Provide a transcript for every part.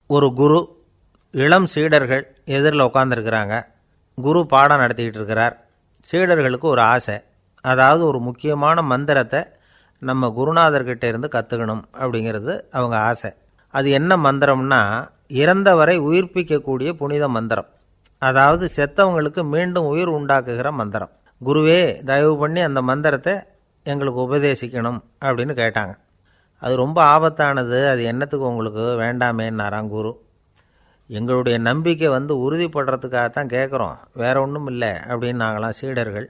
ஒரு குரு, இளம் சீடர்கள் எதிரில் உட்காந்துருக்கிறாங்க. குரு பாடம் நடத்திக்கிட்டு இருக்கிறார். சீடர்களுக்கு ஒரு ஆசை, அதாவது ஒரு முக்கியமான மந்திரத்தை நம்ம குருநாதர்கிட்ட இருந்து கற்றுக்கணும் அப்படிங்கிறது அவங்க ஆசை. அது என்ன மந்திரம்னா, இறந்தவரை உயிர்ப்பிக்கக்கூடிய புனித மந்திரம், அதாவது செத்தவங்களுக்கு மீண்டும் உயிர் உண்டாக்குகிற மந்திரம். குருவே, தயவு பண்ணி அந்த மந்திரத்தை எங்களுக்கு உபதேசிக்கணும் அப்படின்னு கேட்டாங்க. அது ரொம்ப ஆபத்தானது, அது என்னத்துக்கு உங்களுக்கு வேண்டாமேன்னாராம் குரு. எங்களுடைய நம்பிக்கை உறுதிப்படுறதுக்காகத்தான் கேட்குறோம், வேற ஒன்றும் இல்லை அப்படின்னு நாங்களாம் சீடர்கள்.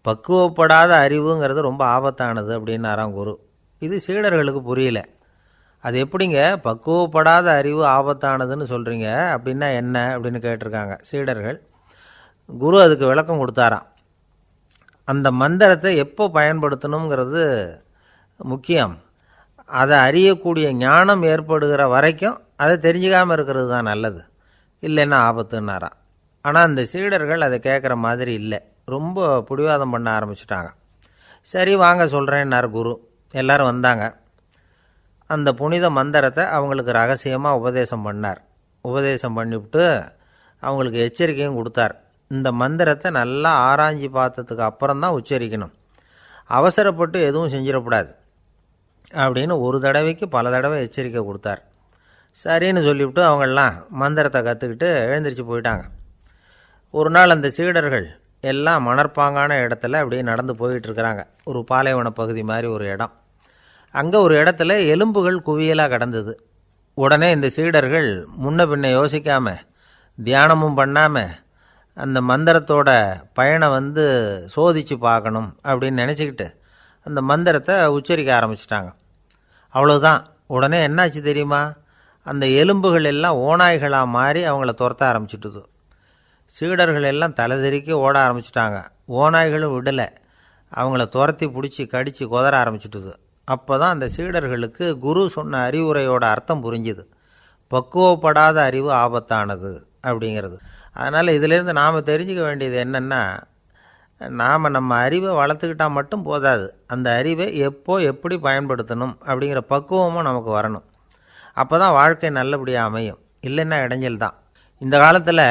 பக்குவப்படாத அறிவுங்கிறது ரொம்ப ஆபத்தானது அப்படின்னாராம் குரு. இது சீடர்களுக்கு புரியல. அது எப்படிங்க பக்குவப்படாத அறிவு ஆபத்தானதுன்னு சொல்கிறீங்க, அப்படின்னா என்ன அப்படின்னு கேட்டிருக்காங்க சீடர்கள். குரு அதுக்கு விளக்கம் கொடுத்தாராம். அந்த மந்திரத்தை எப்போ பயன்படுத்தணுங்கிறது முக்கியம். அதை அறியக்கூடிய ஞானம் ஏற்படுகிற வரைக்கும் அதை தெரிஞ்சுக்காமல் இருக்கிறது தான் நல்லது, இல்லைன்னா ஆபத்துன்னாராம். ஆனால் அந்த சீடர்கள் அதை கேட்குற மாதிரி இல்லை, ரொம்ப பிடிவாதம் பண்ண ஆரம்பிச்சுட்டாங்க. சரி வாங்க சொல்கிறேன்னார் குரு. எல்லோரும் வந்தாங்க. அந்த புனித மந்திரத்தை அவங்களுக்கு ரகசியமாக உபதேசம் பண்ணார். உபதேசம் பண்ணிவிட்டு அவங்களுக்கு எச்சரிக்கையும் கொடுத்தார். இந்த மந்திரத்தை நல்லா ஆராய்ச்சி பார்த்ததுக்கு அப்புறம்தான் உச்சரிக்கணும், அவசரப்பட்டு எதுவும் செஞ்சிடக்கூடாது அப்படின்னு ஒரு தடவைக்கு பல தடவை எச்சரிக்கை கொடுத்தார். சரின்னு சொல்லிவிட்டு அவங்கெல்லாம் மந்திரத்தை கற்றுக்கிட்டு எழுந்திரிச்சு போயிட்டாங்க. ஒரு நாள் அந்த சீடர்கள் எல்லாம் மணற்பாங்கான இடத்துல அப்படியே நடந்து போயிட்டுருக்கிறாங்க. ஒரு பாலைவன பகுதி மாதிரி ஒரு இடம். அங்கே ஒரு இடத்துல எலும்புகள் குவியலாக கிடந்தது. உடனே இந்த சீடர்கள் முன்ன பின்ன யோசிக்காமல், தியானமும் பண்ணாமல், அந்த மந்திரத்தோட பயனை சோதித்து பார்க்கணும் அப்படின்னு நினச்சிக்கிட்டு அந்த மந்திரத்தை உச்சரிக்க ஆரம்பிச்சிட்டாங்க. அவ்வளோதான். உடனே என்னாச்சு தெரியுமா? அந்த எலும்புகள் எல்லாம் ஓநாய்களாக மாறி அவங்கள துரத்த ஆரம்பிச்சுட்டுது. சீடர்கள் எல்லாம் தலைதெறிக்க ஓட ஆரம்பிச்சிட்டாங்க. ஓநாய்களும் விடலை, அவங்கள துரத்தி பிடிச்சி கடித்து கொதற ஆரம்பிச்சுட்டுது. அப்போ தான் அந்த சீடர்களுக்கு குரு சொன்ன அறிவுரையோட அர்த்தம் புரிஞ்சுது. பக்குவப்படாத அறிவு ஆபத்தானது அப்படிங்கிறது. அதனால் இதிலேருந்து நாம் தெரிஞ்சுக்க வேண்டியது என்னென்னா, நாம் நம்ம அறிவை வளர்த்துக்கிட்டால் மட்டும் போதாது, அந்த அறிவை எப்போ எப்படி பயன்படுத்தணும் அப்படிங்கிற பக்குவமும் நமக்கு வரணும். அப்போ தான் வாழ்க்கை நல்லபடியாக அமையும், இல்லைன்னா இடைஞ்சல் தான். இந்த காலத்தில்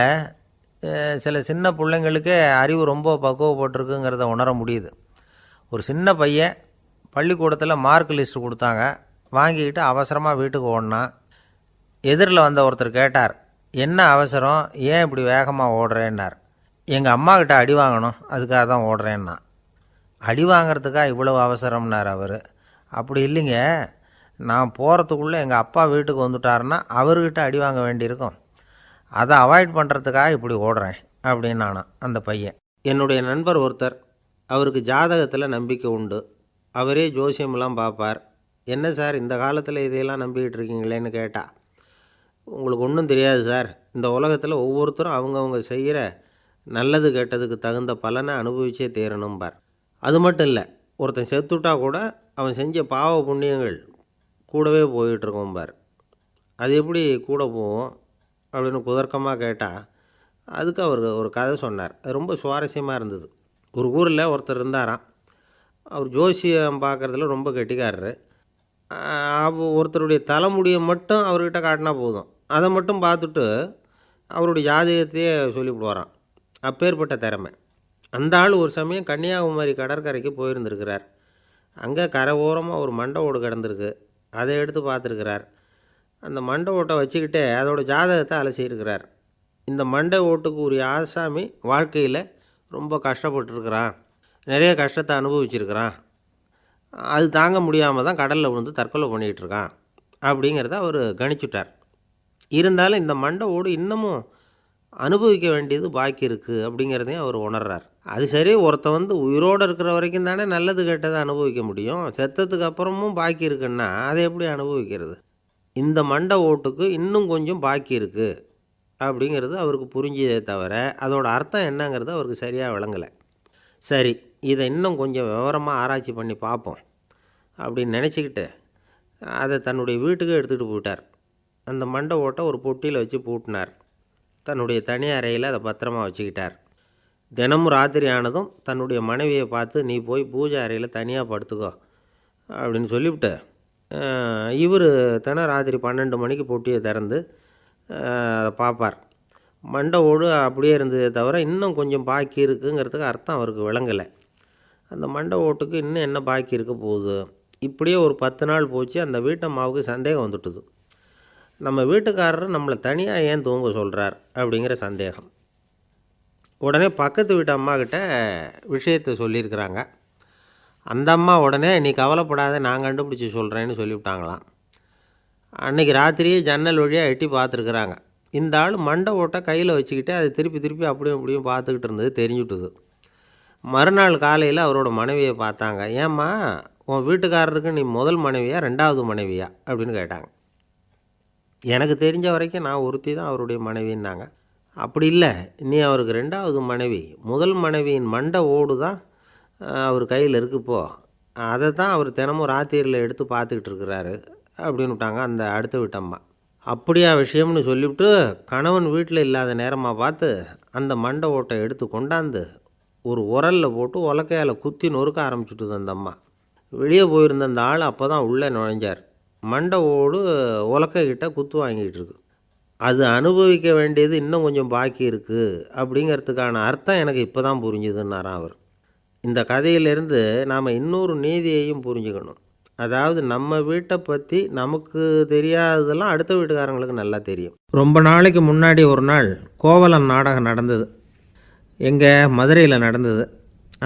சில சின்ன பிள்ளைங்களுக்கே அறிவு ரொம்ப பக்குவப்பட்டிருக்குங்கிறத உணர முடியுது. ஒரு சின்ன பையன் பள்ளிக்கூடத்தில் மார்க் லிஸ்ட்டு கொடுத்தாங்க, வாங்கிக்கிட்டு அவசரமாக வீட்டுக்கு ஓடினான். எதிரில் வந்த ஒருத்தர் கேட்டார், என்ன அவசரம், ஏன் இப்படி வேகமாக ஓடுறேன்னார். எங்கள் அம்மாக்கிட்ட அடி வாங்கணும், அதுக்காக தான் ஓடுறேன்னா. அடி வாங்கிறதுக்காக இவ்வளவு அவசரம்னார் அவர். அப்படி இல்லைங்க, நான் போகிறதுக்குள்ளே எங்கள் அப்பா வீட்டுக்கு வந்துட்டாருன்னா அவர்கிட்ட அடி வாங்க வேண்டியிருக்கும், அதை அவாய்ட் பண்ணுறதுக்காக இப்படி ஓடுறேன் அப்படின்னு நானான் அந்த பையன். என்னுடைய நண்பர் ஒருத்தர், அவருக்கு ஜாதகத்தில் நம்பிக்கை உண்டு, அவரே ஜோசியமெல்லாம் பார்ப்பார். என்ன சார் இந்த காலத்தில் இதையெல்லாம் நம்பிக்கிட்டு இருக்கீங்களேன்னு கேட்டால், உங்களுக்கு ஒன்றும் தெரியாது சார், இந்த உலகத்தில் ஒவ்வொருத்தரும் அவங்கவுங்க செய்கிற நல்லது கெட்டதுக்கு தகுந்த பலனை அனுபவிச்சே தேரணும்பார். அது மட்டும் இல்லை, ஒருத்தன் செத்துட்டா கூட அவன் செஞ்ச பாவ புண்ணியங்கள் கூடவே போயிட்டுருக்கோம்பார். அது எப்படி கூட போவோம் அப்படின்னு குதர்க்கமாக கேட்டால், அதுக்கு அவர் ஒரு கதை சொன்னார். அது ரொம்ப சுவாரஸ்யமாக இருந்தது. ஒரு ஊரில் ஒருத்தர் இருந்தாராம். அவர் ஜோசியம் பார்க்குறதுல ரொம்ப கெட்டிக்காரரு. ஒருத்தருடைய தலைமுடியை மட்டும் அவர்கிட்ட காட்டினா போதும், அதை மட்டும் பார்த்துட்டு அவருடைய ஜாதகத்தையே சொல்லிவிடுவாராம். அப்பேற்பட்ட திறமை. அந்த ஆள் ஒரு சமயம் கன்னியாகுமரி கடற்கரைக்கு போயிருந்திருக்கிறார். அங்கே கரை ஓரமாக ஒரு மண்டை ஓடு கிடந்திருக்கு, அதை எடுத்து பார்த்துருக்கிறார். அந்த மண்டை ஓட்டை வச்சுக்கிட்டே அதோட ஜாதகத்தை அலசியிருக்கிறார். இந்த மண்டை ஓட்டுக்கு உரிய ஆசாமி வாழ்க்கையில் ரொம்ப கஷ்டப்பட்டுருக்கிறான், நிறைய கஷ்டத்தை அனுபவிச்சிருக்கிறான், அது தாங்க முடியாமல் தான் கடலில் விழுந்து தற்கொலை பண்ணிகிட்டு இருக்கான் அப்படிங்கிறத அவர் கணிச்சுட்டார். இருந்தாலும் இந்த மண்டை ஓடு இன்னமும் அனுபவிக்க வேண்டியது பாக்கி இருக்குது அப்படிங்கிறதையும் அவர் உணர்றார். அது சரி, ஒருத்தன் உயிரோடு இருக்கிற வரைக்கும் தானே நல்லது கெட்டதை அனுபவிக்க முடியும், செத்ததுக்கு அப்புறமும் பாக்கி இருக்குன்னா அதை எப்படி அனுபவிக்கிறது? இந்த மண்டை ஓட்டுக்கு இன்னும் கொஞ்சம் பாக்கி இருக்குது அப்படிங்கிறது அவருக்கு புரிஞ்சதே தவிர அதோட அர்த்தம் என்னங்கிறது அவருக்கு சரியாக விளங்கலை. சரி, இதை இன்னும் கொஞ்சம் விவரமாக ஆராய்ச்சி பண்ணி பார்ப்போம் அப்படின்னு நினச்சிக்கிட்டு அதை தன்னுடைய வீட்டுக்கு எடுத்துகிட்டு போயிட்டார். அந்த மண்டை ஓட்டை ஒரு பொட்டியில் வச்சு பூட்டினார். தன்னுடைய தனி அறையில் அதை பத்திரமா வச்சுக்கிட்டார். தினமும் ராத்திரி ஆனதும் தன்னுடைய மனைவியை பார்த்து, நீ போய் பூஜை அறையில் தனியாக படுத்துக்கோ அப்படின்னு சொல்லிவிட்டு இவர் தினம் ராத்திரி 12 மணிக்கு பொட்டியை திறந்து அதை பார்ப்பார். மண்டை ஓடு அப்படியே இருந்ததே தவிர இன்னும் கொஞ்சம் பாக்கி இருக்குங்கிறதுக்கு அர்த்தம் அவருக்கு விளங்கலை. அந்த மண்டை ஓட்டுக்கு இன்னும் என்ன பாக்கி இருக்க போகுது. இப்படியே ஒரு 10 நாள் போச்சு. அந்த வீட்டம்மாவுக்கு சந்தேகம் வந்துட்டுது. நம்ம வீட்டுக்காரர் நம்மளை தனியாக ஏன் தூங்க சொல்கிறார் அப்படிங்கிற சந்தேகம். உடனே பக்கத்து வீட்டு அம்மாக்கிட்ட விஷயத்தை சொல்லியிருக்கிறாங்க. அந்த அம்மா உடனே நீ கவலைப்படாத, நான் கண்டுபிடிச்சி சொல்கிறேன்னு சொல்லிவிட்டாங்களாம். அன்றைக்கி ராத்திரியே ஜன்னல் வழியாக எட்டி பார்த்துருக்குறாங்க. இந்த ஆள் மண்டை ஓட்டை கையில் வச்சுக்கிட்டு அதை திருப்பி திருப்பி அப்படியும் இப்படியும் பார்த்துக்கிட்டு இருந்தது தெரிஞ்சுட்டுது. மறுநாள் காலையில் அவரோட மனைவியை பார்த்தாங்க. ஏம்மா, உன் வீட்டுக்காரருக்கு நீ முதல் மனைவியா 2வது மனைவியா அப்படின்னு கேட்டாங்க. எனக்கு தெரிஞ்ச வரைக்கும் நான் ஒருத்தி தான் அவருடைய மனைவின்னாங்க. அப்படி இல்லை, நீ அவருக்கு 2வது மனைவி. முதல் மனைவியின் மண்டை ஓடு தான் அவர் கையில் இருக்குப்போ, அதை தான் அவர் தினமும் ராத்திரியில் எடுத்து பார்த்துக்கிட்டு இருக்கிறாரு அப்படின்னு விட்டாங்க அந்த அடுத்த வீட்டம்மா. அப்படியா விஷயம்னு சொல்லிவிட்டு கணவன் வீட்டில் இல்லாத நேரமாக பார்த்து அந்த மண்டை ஓட்டை எடுத்து கொண்டாந்து ஒரு உரலில் போட்டு உலக்கையால் குத்தி நொறுக்க ஆரம்பிச்சுட்டுது அந்த அம்மா. வெளியே போயிருந்த அந்த ஆள் அப்போ தான் உள்ளே நுழைஞ்சார். மண்டை ஓடு உலக்கைக்கிட்ட குத்து வாங்கிட்டு இருக்கு. அது அனுபவிக்க வேண்டியது இன்னும் கொஞ்சம் பாக்கி இருக்குது அப்படிங்கிறதுக்கான அர்த்தம் எனக்கு இப்போ தான் புரிஞ்சுதுன்னாராம் அவர். இந்த கதையிலேருந்து நாம் இன்னொரு நீதியையும் புரிஞ்சுக்கணும். அதாவது நம்ம வீட்டை பற்றி நமக்கு தெரியாததெல்லாம் அடுத்த வீட்டுக்காரங்களுக்கு நல்லா தெரியும். ரொம்ப நாளைக்கு முன்னாடி ஒரு நாள் கோவலன் நாடகம் நடந்தது. எங்கள் மதுரையில் நடந்தது.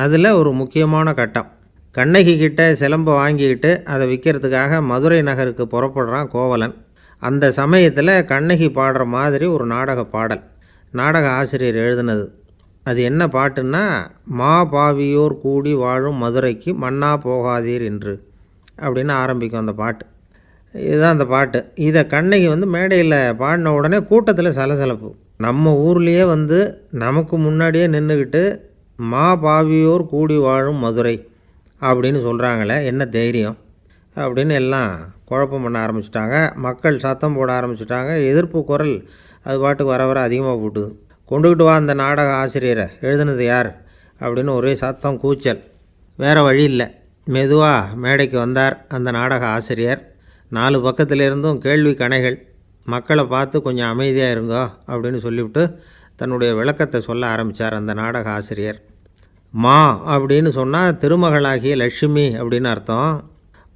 அதில் ஒரு முக்கியமான கட்டம். கண்ணகி கிட்ட சிலம்பை வாங்கிக்கிட்டு அதை விற்கிறதுக்காக மதுரை நகருக்கு புறப்படுறான் கோவலன். அந்த சமயத்தில் கண்ணகி பாடுற மாதிரி ஒரு நாடக பாடல் நாடக ஆசிரியர் எழுதினது. அது என்ன பாட்டுன்னா, மா பாவியோர் கூடி வாழும் மதுரைக்கு மன்னா போகாதீர் என்று அப்படின்னு ஆரம்பிக்கும் அந்த பாட்டு. இதுதான் அந்த பாட்டு. இதை கண்ணகி மேடையில் பாடின உடனே கூட்டத்தில் சலசலப்பு. நம்ம ஊர்லேயே நமக்கு முன்னாடியே நின்றுக்கிட்டு மா பாவியோர் கூடி வாழும் மதுரை அப்படின்னு சொல்கிறாங்களே, என்ன தைரியம் அப்படின்னு எல்லாம் குழப்பம் பண்ண ஆரம்பிச்சிட்டாங்க. மக்கள் சத்தம் போட ஆரம்பிச்சிட்டாங்க. எதிர்ப்பு குரல் அது பாட்டுக்கு வர வர அதிகமாக போட்டுது. கொண்டுக்கிட்டு வா அந்த நாடக ஆசிரியரை, எழுதுனது யார் அப்படின்னு ஒரே சத்தம் கூச்சல். வேறு வழி இல்லை. மெதுவாக மேடைக்கு வந்தார் அந்த நாடக ஆசிரியர். 4 பக்கத்திலிருந்தும் கேள்வி கணைகள். மக்களை பார்த்து கொஞ்சம் அமைதியாக இருங்கோ அப்படின்னு சொல்லிவிட்டு தன்னுடைய விளக்கத்தை சொல்ல ஆரம்பித்தார் அந்த நாடக ஆசிரியர். மா அப்படின்னு சொன்னால் திருமகளாகிய லட்சுமி அப்படின்னு அர்த்தம்.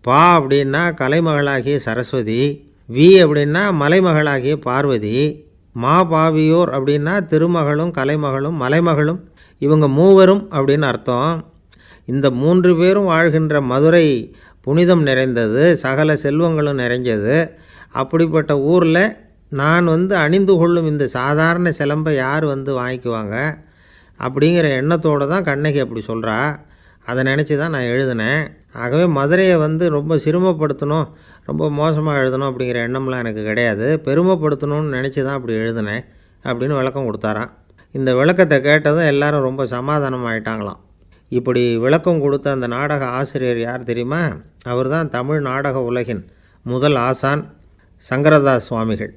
பா அப்படின்னா கலைமகளாகிய சரஸ்வதி. வி அப்படின்னா மலைமகளாகிய பார்வதி. மா பாவியோர் அப்படின்னா திருமகளும் கலைமகளும் மலைமகளும், இவங்க மூவரும் அப்படின்னு அர்த்தம். இந்த 3 பேரும் வாழ்கின்ற மதுரை புனிதம் நிறைந்தது, சகல செல்வங்களும் நிறைஞ்சது. அப்படிப்பட்ட ஊரில் நான் அணிந்து கொள்ளும் இந்த சாதாரண சிலம்பை யார் வாங்கிக்குவாங்க அப்படிங்கிற எண்ணத்தோடு தான் கண்ணகி அப்படி சொல்கிறா. அதை நினச்சி தான் நான் எழுதினேன். ஆகவே மதுரையை ரொம்ப சிரமப்படுத்தணும், ரொம்ப மோசமாக எழுதணும் அப்படிங்கிற எண்ணம்லாம் எனக்கு கிடையாது. பெருமைப்படுத்தணும்னு நினச்சி தான் அப்படி எழுதினேன் அப்படின்னு விளக்கம் கொடுத்தாராம். இந்த விளக்கத்தை கேட்டதும் எல்லாரும் ரொம்ப சமாதானம் ஆகிட்டாங்களாம். இப்படி விளக்கம் கொடுத்த அந்த நாடக ஆசிரியர் யார் தெரியுமா? அவர் தான் தமிழ் நாடக உலகின் முதல் ஆசான் சங்கரதாஸ் சுவாமிகள்.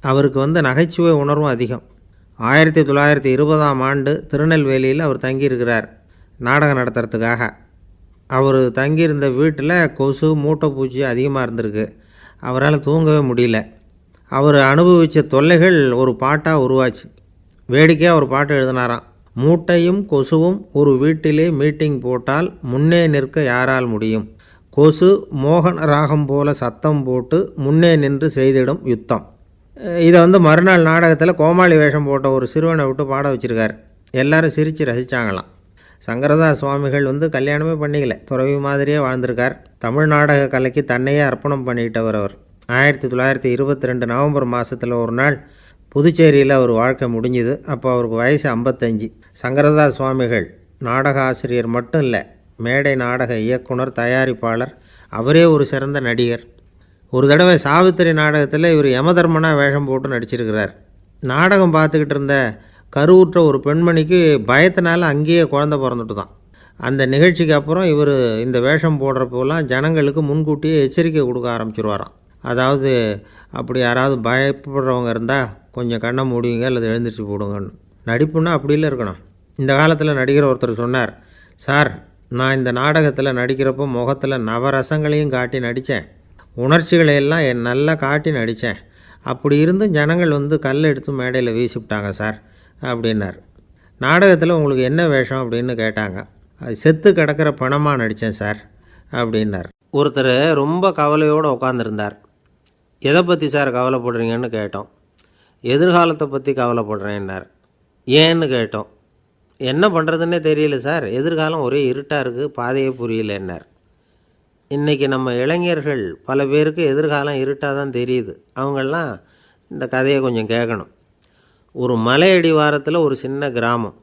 அவருக்கு நகைச்சுவை உணர்வும் அதிகம். 1920ஆம் ஆண்டு திருநெல்வேலியில் அவர் தங்கியிருக்கிறார் நாடகம் நடத்துறதுக்காக. அவர் தங்கியிருந்த வீட்டில் கொசு மூட்டைப்பூச்சி அதிகமாக இருந்திருக்கு. அவரால் தூங்கவே முடியல. அவர் அனுபவித்த தொல்லைகள் ஒரு பாட்டாக உருவாச்சு. வேடிக்கையாக ஒரு பாட்டு எழுதினாராம். மூட்டையும் கொசுவும் ஒரு வீட்டிலே மீட்டிங் போட்டால் முன்னே நிற்க யாரால் முடியும்? கொசு மோகன ராகம் போல சத்தம் போட்டு முன்னே நின்று செய்திடும் யுத்தம். இதை மறுநாள் நாடகத்தில் கோமாளி வேஷம் போட்ட ஒரு சிறுவனை விட்டு பாட வச்சுருக்கார். எல்லாரும் சிரித்து ரசித்தாங்களாம். சங்கரதாஸ் சுவாமிகள் கல்யாணமே பண்ணிக்கல, துறவி மாதிரியே வாழ்ந்திருக்கார். தமிழ் நாடக கலைக்கு தன்னையே அர்ப்பணம் பண்ணிக்கிட்டவர் அவர். 1922 நவம்பர் மாதத்தில் ஒரு நாள் புதுச்சேரியில் அவர் வாழ்க்கை முடிஞ்சுது. அப்போ அவருக்கு வயசு 55. சங்கரதாஸ் சுவாமிகள் நாடக ஆசிரியர் மட்டும் இல்லை, மேடை நாடக இயக்குனர், தயாரிப்பாளர். அவரே ஒரு சிறந்த நடிகர். ஒரு தடவை சாவித்திரி நாடகத்தில் இவர் யமதர்மனாக வேஷம் போட்டு நடிச்சிருக்கிறார். நாடகம் பார்த்துக்கிட்டு இருந்த கருவுற்ற ஒரு பெண்மணிக்கு பயத்தினால அங்கேயே குழந்தை பிறந்துட்டு தான். அந்த நிகழ்ச்சிக்கு அப்புறம் இவர் இந்த வேஷம் போடுறப்போலாம் ஜனங்களுக்கு முன்கூட்டியே எச்சரிக்கை கொடுக்க ஆரம்பிச்சிருவாராம். அதாவது அப்படி யாராவது பயப்படுறவங்க இருந்தால் கொஞ்சம் கண்ணை மூடிங்க அல்லது எழுந்திரிச்சு போடுங்கன்னு. நடிப்புன்னா அப்படிலாம் இருக்கணும். இந்த காலத்தில் நடிகர் ஒருத்தர் சொன்னார், சார் நான் இந்த நாடகத்தில் நடிக்கிறப்போ முகத்தில் நவரசங்களையும் காட்டி நடித்தேன், உணர்ச்சிகளை எல்லாம் நல்லா காட்டி நடித்தேன். அப்படி இருந்தும் ஜனங்கள் வந்து கல் எடுத்து மேடையில் வீசிவிட்டாங்க சார் அப்படின்னார். நாடகத்தில் உங்களுக்கு என்ன வேஷம் அப்படின்னு கேட்டாங்க. அது செத்து கிடக்கிற பணமாக நடித்தேன் சார் அப்படின்னார். ஒருத்தர் ரொம்ப கவலையோடு உட்காந்துருந்தார். எதை பற்றி சார் கவலைப்படுறீங்கன்னு கேட்டோம். எதிர்காலத்தை பற்றி கவலைப்படுறேன்னார். ஏன்னு கேட்டோம். என்ன பண்ணுறதுன்னே தெரியல சார், எதிர்காலம் ஒரே இருட்டாக இருக்குது, பாதையே புரியலன்னார். இன்றைக்கி நம்ம இளைஞர்கள் பல பேருக்கு எதிர்காலம் இருட்டாக தான் தெரியுது. அவங்கெல்லாம் இந்த கதையை கொஞ்சம் கேட்கணும். ஒரு மலை அடிவாரத்தில் ஒரு சின்ன கிராமம்.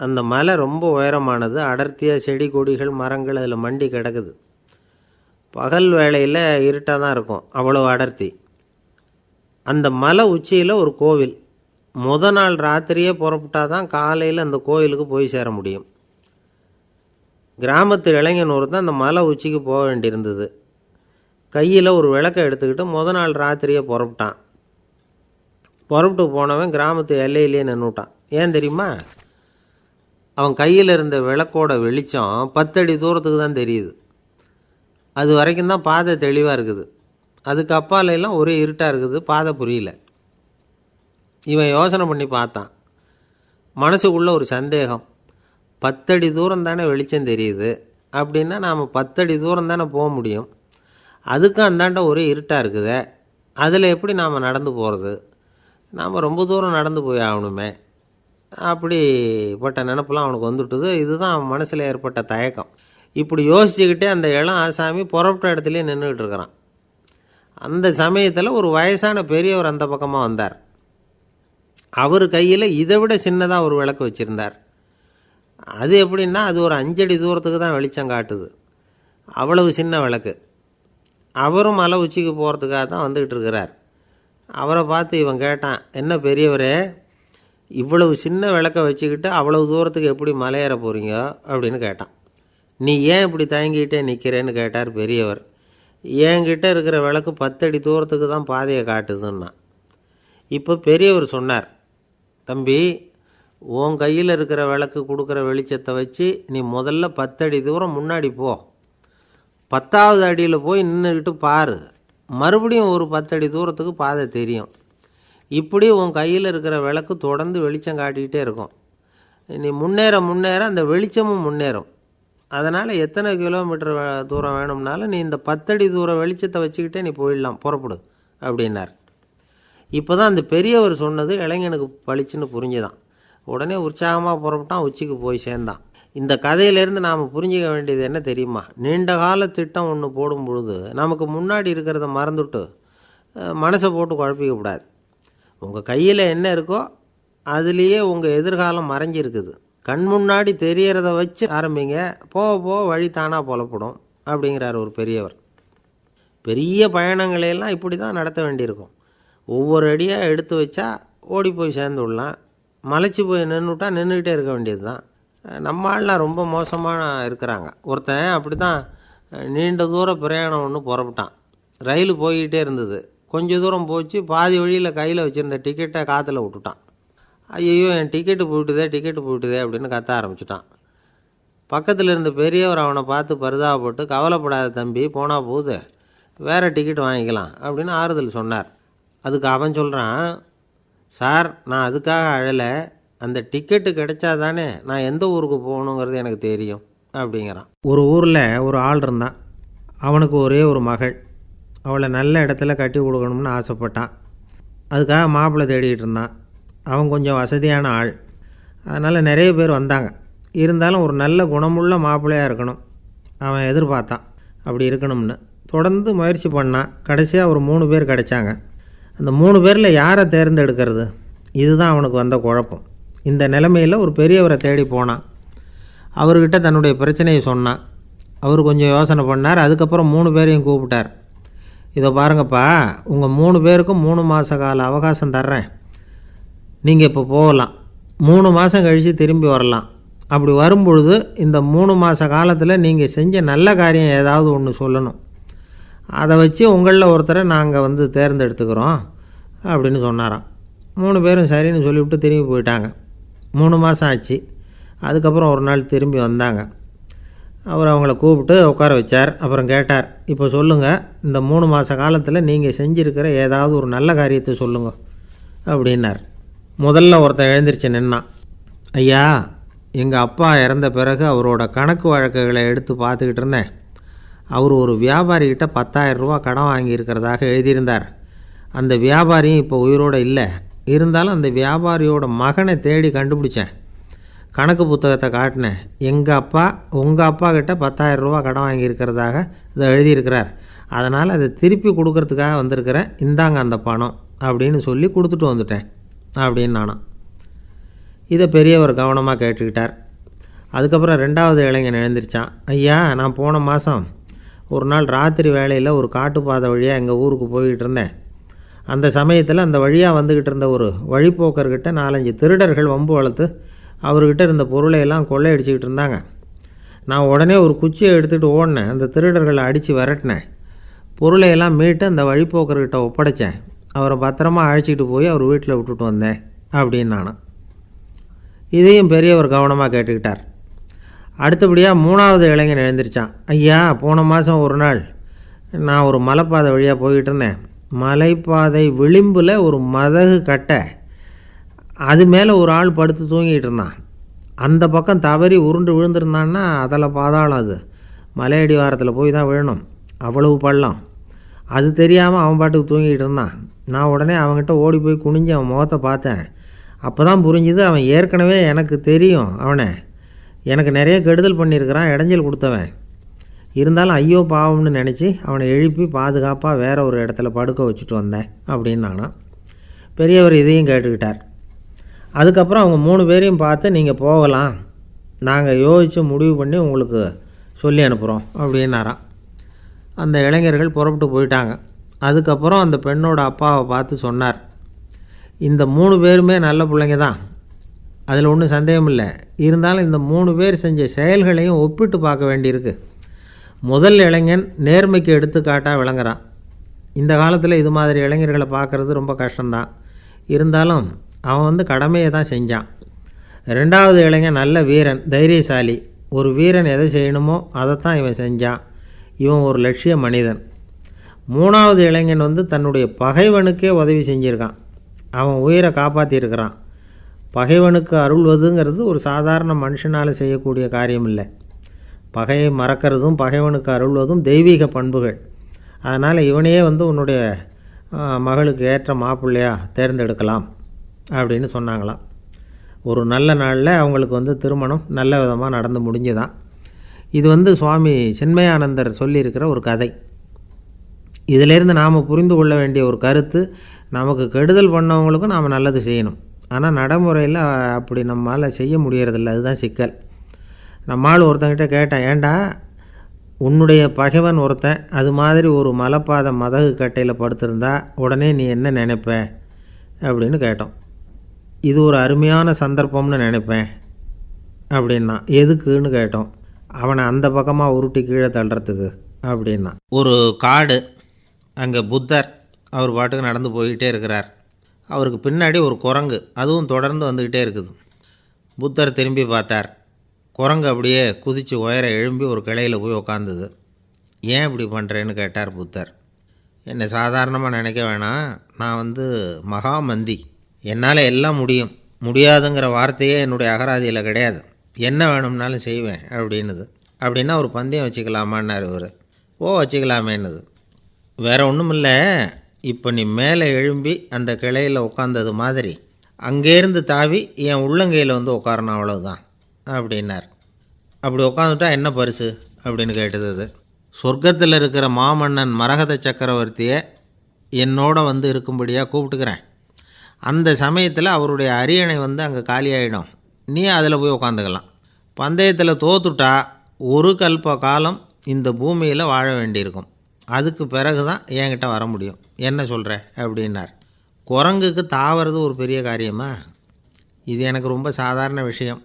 அந்த மலை ரொம்ப உயரமானது. அடர்த்தியாக செடி கொடிகள் மரங்கள் அதில் மண்டி கிடக்குது. பகல் வேளையில் இருட்டாக தான் இருக்கும், அவ்வளோ அடர்த்தி. அந்த மலை உச்சியில் ஒரு கோவில். நாள் ராத்திரியே புறப்பட்டால் தான் காலையில் அந்த கோவிலுக்கு போய் சேர முடியும். கிராமத்து இளைஞன் ஒருத்தன் அந்த மலை உச்சிக்கு போக வேண்டியிருந்தது. கையில் ஒரு விளக்கை எடுத்துக்கிட்டு நாள் ராத்திரியே புறப்பட்டான். புறப்பட்டு போனவன் கிராமத்து எல்லையிலேயே நின்றுட்டான். ஏன் தெரியுமா? அவன் கையில் இருந்த விளக்கோட வெளிச்சம் 10 அடி தூரத்துக்கு தான் தெரியுது. அது வரைக்கும் தான் பாதை தெளிவாக இருக்குது. அதுக்கு அப்பாலெல்லாம் ஒரே இருட்டாக இருக்குது, பாதை புரியல. இவன் யோசனை பண்ணி பார்த்தான். மனசுக்குள்ளே ஒரு சந்தேகம். 10 அடி தூரம் தானே வெளிச்சம் தெரியுது, அப்படின்னா நாம் 10 அடி தூரம் தானே போக முடியும். அதுக்கும் அந்தாண்ட ஒரே இருட்டாக இருக்குதே, அதில் எப்படி நாம் நடந்து போகிறது? நாம் ரொம்ப தூரம் நடந்து போய் ஆகணுமே. அப்படிப்பட்ட நினப்பெல்லாம் அவனுக்கு வந்துவிட்டது. இதுதான் அவன் மனசில் ஏற்பட்ட தயக்கம். இப்படி யோசிச்சுக்கிட்டே அந்த இளம் ஆசாமி புறப்பட்ட இடத்துலையே நின்றுக்கிட்டு இருக்கிறான். அந்த சமயத்தில் ஒரு வயசான பெரியவர் அந்த பக்கமாக வந்தார். அவர் கையில் இதை விட சின்னதாக ஒரு விளக்கு வச்சுருந்தார். அது எப்படின்னா, அது ஒரு 5 அடி தூரத்துக்கு தான் வெளிச்சம் காட்டுது. அவ்வளவு சின்ன விளக்கு. அவரும் மலை உச்சிக்கு போகிறதுக்காக தான் வந்துக்கிட்டு இருக்கிறார். அவரை பார்த்து இவன் கேட்டான், என்ன பெரியவரே, இவ்வளவு சின்ன விளக்கை வச்சுக்கிட்டு அவ்வளவு தூரத்துக்கு எப்படி மலையேற போகிறீங்க அப்படின்னு கேட்டான். நீ ஏன் இப்படி தயங்கிக்கிட்டே நிற்கிறேன்னு கேட்டார் பெரியவர். என்கிட்ட இருக்கிற விளக்கு 10 அடி தூரத்துக்கு தான் பாதையை காட்டுதுன்னா. இப்போ பெரியவர் சொன்னார், தம்பி, உன் கையில் இருக்கிற விளக்கு கொடுக்குற வெளிச்சத்தை வச்சு நீ முதல்ல 10 அடி தூரம் முன்னாடி போ. 10வது அடியில் போய் நின்றுக்கிட்டு பாரு, மறுபடியும் ஒரு 10 அடி தூரத்துக்கு பாதை தெரியும். இப்படி உன் கையில் இருக்கிற விளக்கு தொடர்ந்து வெளிச்சம் காட்டிக்கிட்டே இருக்கும். நீ முன்னேற முன்னேற அந்த வெளிச்சமும் முன்னேறும். அதனால் எத்தனை கிலோமீட்டர் தூரம் வேணும்னாலும் நீ இந்த 10 அடி தூரம் வெளிச்சத்தை வச்சுக்கிட்டே நீ போயிடலாம், புறப்படு அப்படின்னார். இப்போ தான் அந்த பெரியவர் சொன்னது இளைஞனுக்கு பளிச்சுன்னு புரிஞ்சுதான். உடனே உற்சாகமாக புறப்பட்டான், உச்சிக்கு போய் சேர்ந்தான். இந்த கதையிலேருந்து நாம் புரிஞ்சிக்க வேண்டியது என்ன தெரியுமா? நீண்ட கால திட்டம் ஒன்று போடும் பொழுது நமக்கு முன்னாடி இருக்கிறத மறந்துவிட்டு மனசை போட்டு குழப்பிக்கக்கூடாது. உங்கள் கையில் என்ன இருக்கோ அதுலேயே உங்கள் எதிர்காலம் மறைஞ்சிருக்குது. கண் முன்னாடி தெரியறத வச்சு ஆரம்பிங்க, போக போக வழி தானாக புலப்படும் அப்படிங்கிறார் ஒரு பெரியவர். பெரிய பயணங்களையெல்லாம் இப்படி தான் நடத்த வேண்டியிருக்கும். ஒவ்வொரு அடியாக எடுத்து வச்சா ஓடி போய் சேர்ந்து விடலாம். மலைச்சி போய் நின்றுட்டா நின்றுக்கிட்டே இருக்க வேண்டியது தான். நம்ம ஆள்லாம் ரொம்ப மோசமான இருக்கிறாங்க. ஒருத்தன் அப்படி தான் நீண்ட தூர பிரயாணம் ஒன்று புறப்பட்டான். ரயில் போய்கிட்டே இருந்தது. கொஞ்சம் தூரம் போச்சு, பாதி வழியில் கையில் வச்சுருந்த டிக்கெட்டை காற்றுல விட்டுட்டான். ஐயோ, என் டிக்கெட்டு போயிட்டுதே அப்படின்னு கத்த ஆரம்பிச்சிட்டான். பக்கத்தில் இருந்த பெரியவர் அவனை பார்த்து பரிதாபப்பட்டு, கவலைப்படாத தம்பி, போனால் போகுது, வேறு டிக்கெட் வாங்கிக்கலாம் அப்படின்னு ஆறுதல் சொன்னார். அதுக்கு அவன் சொல்கிறான், சார், நான் அதுக்காக அழலை, அந்த டிக்கெட்டு கிடைச்சா தானே நான் எந்த ஊருக்கு போகணுங்கிறது எனக்கு தெரியும் அப்படிங்கிறான். ஒரு ஊரில் ஒரு ஆள் இருந்தான். அவனுக்கு ஒரே ஒரு மகள். அவளை நல்ல இடத்துல கட்டி கொடுக்கணும்னு ஆசைப்பட்டான். அதுக்காக மாப்பிள்ளை தேடிகிட்டு இருந்தான். அவன் கொஞ்சம் வசதியான ஆள், அதனால் நிறைய பேர் வந்தாங்க. இருந்தாலும் ஒரு நல்ல குணமுள்ள மாப்பிள்ளையாக இருக்கணும் அவன் எதிர்பார்த்தான். அப்படி இருக்கணும்னு தொடர்ந்து முயற்சி பண்ணான். கடைசியாக ஒரு 3 பேர் கிடைச்சாங்க. அந்த 3 பேரில் யாரை தேர்ந்தெடுக்கிறது, இதுதான் அவனுக்கு வந்த குழப்பம். இந்த நிலைமையில் ஒரு பெரியவரை தேடி போனான். அவர்கிட்ட தன்னுடைய பிரச்சனையை சொன்னான். அவர் கொஞ்சம் யோசனை பண்ணார். அதுக்கப்புறம் 3 பேரையும் கூப்பிட்டார். இதை பாருங்கப்பா, உங்கள் 3 பேருக்கும் 3 மாத கால அவகாசம் தர்றேன். நீங்கள் இப்போ போகலாம். 3 மாதம் கழித்து திரும்பி வரலாம். அப்படி வரும்பொழுது இந்த 3 மாத காலத்தில் நீங்கள் செஞ்ச நல்ல காரியம் ஏதாவது ஒன்று சொல்லணும். அதை வச்சு உங்களில் ஒருத்தரை நாங்கள் தேர்ந்தெடுத்துக்கிறோம் அப்படின்னு சொன்னாராம். 3 பேரும் சரின்னு சொல்லிவிட்டு திரும்பி போயிட்டாங்க. 3 மாதம் ஆச்சு. அதுக்கப்புறம் ஒரு நாள் திரும்பி வந்தாங்க. அவர் அவங்கள கூப்பிட்டு உட்கார வச்சார். அப்புறம் கேட்டார், இப்போ சொல்லுங்கள், இந்த 3 மாத காலத்தில் நீங்கள் செஞ்சுருக்கிற ஏதாவது ஒரு நல்ல காரியத்தை சொல்லுங்க அப்படின்னார். முதல்ல ஒருத்தன் எழுந்திரிச்சு நின்னான். ஐயா, எங்கள் அப்பா இறந்த பிறகு அவரோட கணக்கு வழக்குகளை எடுத்து பார்த்துக்கிட்டு இருந்தேன். அவர் ஒரு வியாபாரிகிட்ட 10,000 ரூபா கடன் வாங்கியிருக்கிறதாக எழுதியிருந்தார். அந்த வியாபாரியும் இப்போ உயிரோடு இல்லை. இருந்தாலும் அந்த வியாபாரியோட மகனை தேடி கண்டுபிடிச்சேன். கணக்கு புத்தகத்தை காட்டினேன். எங்கள் அப்பா உங்கள் அப்பா கிட்ட 10,000 ரூபா கடன் வாங்கியிருக்கிறதாக இதை எழுதியிருக்கிறார். அதனால் அதை திருப்பி கொடுக்கறதுக்காக வந்திருக்கிறேன். இந்தாங்க அந்த பணம் அப்படின்னு சொல்லி கொடுத்துட்டு வந்துட்டேன் அப்படின்னு நானும். இதை பெரியவர் கவனமாக கேட்டுக்கிட்டார். அதுக்கப்புறம் 2வது இளைஞன் எழுந்திரிச்சான். ஐயா, நான் போன மாதம் ஒரு நாள் ராத்திரி வேளையில் ஒரு காட்டுப்பாதை வழியாக எங்கள் ஊருக்கு போய்கிட்டு இருந்தேன். அந்த சமயத்தில் அந்த வழியாக வந்துக்கிட்டு இருந்த ஒரு வழிப்போக்கர்கிட்ட 4-5 திருடர்கள் வம்பு வளர்த்து அவர்கிட்ட இருந்த பொருளை எல்லாம் கொள்ளையடிச்சிக்கிட்டு இருந்தாங்க. நான் உடனே ஒரு குச்சியை எடுத்துகிட்டு ஓடினேன். அந்த திருடர்களை அடித்து விரட்டினேன். பொருளையெல்லாம் மீட்டு அந்த வழிப்போக்கர்கிட்ட ஒப்படைச்சேன். அவரை பத்திரமா அழைச்சிட்டு போய் அவர் வீட்டில் விட்டுட்டு வந்தேன் அப்படின்னு நானும். இதையும் பெரியவர் கவனமாக கேட்டுக்கிட்டார். அடுத்தபடியாக 3வது இளைஞன் எழுந்திரிச்சான். ஐயா, போன மாதம் ஒரு நாள் நான் ஒரு மலைப்பாதை வழியாக போய்கிட்டு இருந்தேன். மலைப்பாதை விளிம்பில் ஒரு மதகு கட்டை, அது மேலே ஒரு ஆள் படுத்து தூங்கிட்டு இருந்தான். அந்த பக்கம் தவறி உருண்டு விழுந்திருந்தான்னா அதில் பாதாளம். அது மலையடி வாரத்தில் போய் தான் விழணும், அவ்வளவு பள்ளம். அது தெரியாமல் அவன் பாட்டுக்கு தூங்கிட்டு இருந்தான். நான் உடனே அவன்கிட்ட ஓடி போய் குனிஞ்சு அவன் முகத்தை பார்த்தேன். அப்போ தான் புரிஞ்சுது, அவன் ஏற்கனவே எனக்கு தெரியும். அவனை எனக்கு நிறைய கெடுதல் பண்ணியிருக்கிறான், இடைஞ்சல் கொடுத்தவன். இருந்தாலும் ஐயோ பாவம்னு நினச்சி அவனை எழுப்பி பாதுகாப்பாக வேற ஒரு இடத்துல படுக்க வச்சுட்டு வந்தேன் அப்படின்னு நானும். பெரியவர் இதையும் கேட்டுக்கிட்டார். அதுக்கப்புறம் அவங்க 3 பேரையும் பார்த்து, நீங்கள் போகலாம், நாங்கள் யோசித்து முடிவு பண்ணி உங்களுக்கு சொல்லி அனுப்புகிறோம் அப்படின்னாராம். அந்த இளைஞர்கள் புறப்பட்டு போயிட்டாங்க. அதுக்கப்புறம் அந்த பெண்ணோட அப்பாவை பார்த்து சொன்னார், இந்த 3 பேருமே நல்ல பிள்ளைங்க தான், அதில் ஒன்றும் சந்தேகம் இல்லை. இருந்தாலும் இந்த 3 பேர் செஞ்ச செயல்களையும் ஒப்பிட்டு பார்க்க வேண்டியிருக்கு. முதல் இளைஞன் நேர்மைக்கு எடுத்துக்காட்டாக விளங்குறான். இந்த காலத்தில் இது மாதிரி இளைஞர்களை பார்க்குறது ரொம்ப கஷ்டம்தான். இருந்தாலும் அவன் கடமையை தான் செஞ்சான். 2வது இளைஞன் நல்ல வீரன், தைரியசாலி. ஒரு வீரன் எதை செய்யணுமோ அதைத்தான் இவன் செஞ்சான். இவன் ஒரு லட்சிய மனிதன். 3வது இளைஞன் தன்னுடைய பகைவனுக்கே உதவி செஞ்சுருக்கான். அவன் உயிரை காப்பாற்றியிருக்கிறான். பகைவனுக்கு அருள்வதுங்கிறது ஒரு சாதாரண மனுஷனால் செய்யக்கூடிய காரியம் இல்லை. பகையை மறக்கிறதும் பகைவனுக்கு அருள்வதும் தெய்வீக பண்புகள். அதனால் இவனையே உன்னுடைய மகளுக்கு ஏற்ற மாப்பிள்ளையாக தேர்ந்தெடுக்கலாம் அப்படின்னு சொன்னாங்களாம். ஒரு நல்ல நாளில் அவங்களுக்கு திருமணம் நல்ல விதமாக நடந்து முடிஞ்சுதான். இது சுவாமி சின்மயானந்தர் சொல்லியிருக்கிற ஒரு கதை. இதிலேருந்து நாம் புரிந்து கொள்ள வேண்டிய ஒரு கருத்து, நமக்கு கெடுதல் பண்ணவங்களுக்கும் நாம் நல்லது செய்யணும். ஆனால் நடைமுறையில் அப்படி நம்மளால் செய்ய முடியறதில்ல. அதுதான் சிக்கல். நம்மால் ஒருத்தங்கிட்ட கேட்டேன், ஏண்டா உன்னுடைய பகைவன் ஒருத்தன் அது மாதிரி ஒரு மலைப்பாதை மதகு கட்டையில் படுத்திருந்தா உடனே நீ என்ன நினைப்ப அப்படின்னு கேட்டோம். இது ஒரு அருமையான சந்தர்ப்பம்னு நினைப்பேன் அப்படின்னா. எதுக்குன்னு கேட்டோம். அவனை அந்த பக்கமாக உருட்டி கீழே தள்ளுறதுக்கு அப்படின்னா. ஒரு காடு, அங்கே புத்தர் அவர் பாட்டுக்கு நடந்து போய்கிட்டே இருக்கிறார். அவருக்கு பின்னாடி ஒரு குரங்கு, அதுவும் தொடர்ந்து வந்துக்கிட்டே இருக்குது. புத்தர் திரும்பி பார்த்தார். குரங்கு அப்படியே குதித்து உயர எழும்பி ஒரு கிளையில் போய் உக்காந்துது. ஏன் இப்படி பண்ணுறேன்னு கேட்டார் புத்தர். என்னை சாதாரணமாக நினைக்க வேணாம், நான் மகாமந்தி, என்னால் எல்லாம் முடியும், முடியாதுங்கிற வார்த்தையே என்னுடைய அகராதியில் கிடையாது, என்ன வேணும்னாலும் செய்வேன் அப்படின்னுது. அப்படின்னா ஒரு பந்தயம் வச்சுக்கலாமான்னார் இவர். ஓ வச்சுக்கலாமேன்னுது. வேறு ஒன்றும் இல்லை, இப்போ நீ மேலே எழும்பி அந்த கிளையில் உட்காந்தது மாதிரி அங்கேருந்து தாவி என் உள்ளங்கையில் உட்காரணும், அவ்வளவுதான் அப்படின்னார். அப்படி உட்காந்துட்டா என்ன பரிசு அப்படின்னு கேட்டது. அது சொர்க்கத்தில் இருக்கிற மாமன்னன் மரகத சக்கரவர்த்தியை என்னோட இருக்கும்படியாக கூப்பிட்டுக்கிறேன். அந்த சமயத்தில் அவருடைய அரியணை அங்கே காலியாகிடும், நீ அதில் போய் உட்காந்துக்கலாம். பந்தயத்தில் தோத்துட்டா ஒரு கல்ப காலம் இந்த பூமியில் வாழ வேண்டியிருக்கும், அதுக்கு பிறகு தான் என்கிட்ட வர முடியும், என்ன சொல்கிற அப்படின்னார். குரங்குக்கு தாவறது ஒரு பெரிய காரியமா? இது எனக்கு ரொம்ப சாதாரண விஷயம்,